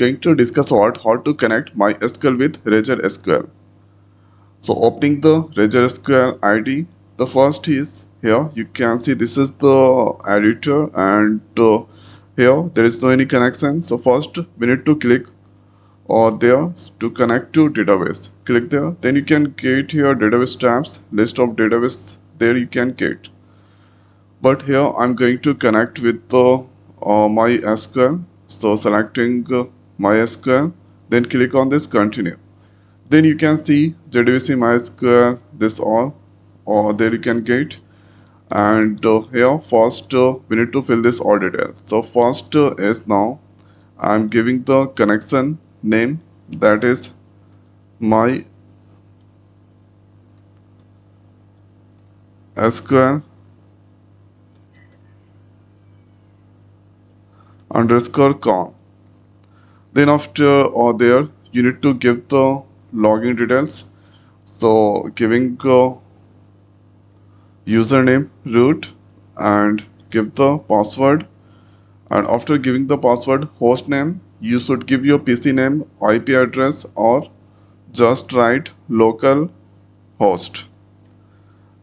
going to discuss about how to connect MySQL with Razorsql. So opening the Razorsql ID, the first is here. You can see this is the editor, and here there is no any connection. So first we need to click there to connect to database. Click there, then you can get here database tabs, list of database there you can get. But here I'm going to connect with the MySQL. So selecting MySQL, then click on this continue. Then you can see jdbc MySQL, this all, or there you can get. And here first we need to fill this all details. So first is now I'm giving the connection name, that is MySQL underscore con. Then after or there you need to give the login details. So giving username root and give the password, and after giving the password host name, you should give your PC name, IP address, or just write local host.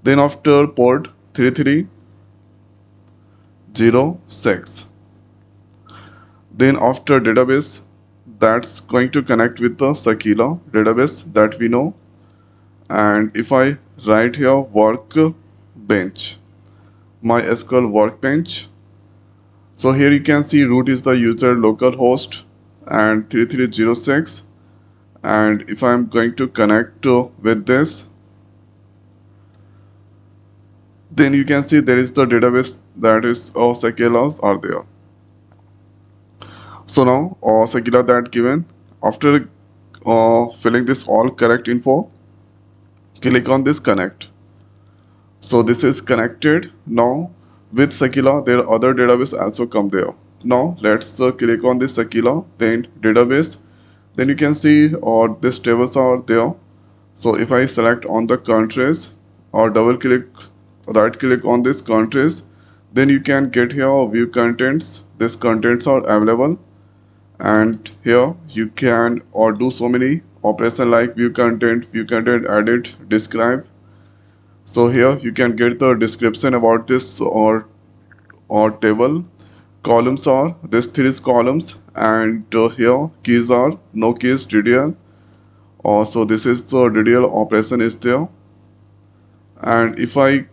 Then after port 3306. Then after database, that's going to connect with the Sakila database that we know. And if I write here workbench, MySQL workbench. So here you can see root is the user local host and 3306. And if I'm going to connect with this, then you can see there is the database, that is Sakilas are there. So now Sakila that given, after filling this all correct info, click on this connect. So this is connected. Now with Sakila there are other database also come there. Now let's click on this Sakila, then database. Then you can see these tables are there. So if I select on the countries or double click, right click on this countries, then you can get here view contents. These contents are available, and here you can do so many operation like view content, edit, describe. So here you can get the description about this or table. Columns are this three columns, and here keys are no keys DDL. So this is the DDL operation is there. And if I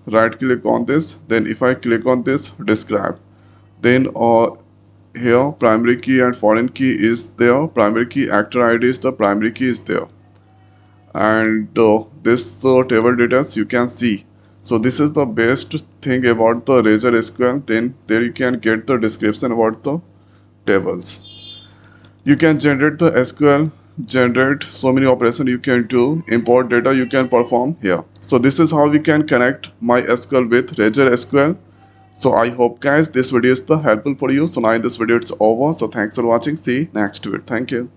right click on this, then if I click on this describe, then here primary key and foreign key is there. Primary key actor ID is the primary key is there, and this table details you can see. So this is the best thing about the Razorsql. Then there you can get the description about the tables. You can generate the SQL, generate so many operations you can do, import data you can perform here. So this is how we can connect MySQL with Razorsql. So I hope guys this video is helpful for you. So now in this video it's over. So thanks for watching. See you next video. Thank you.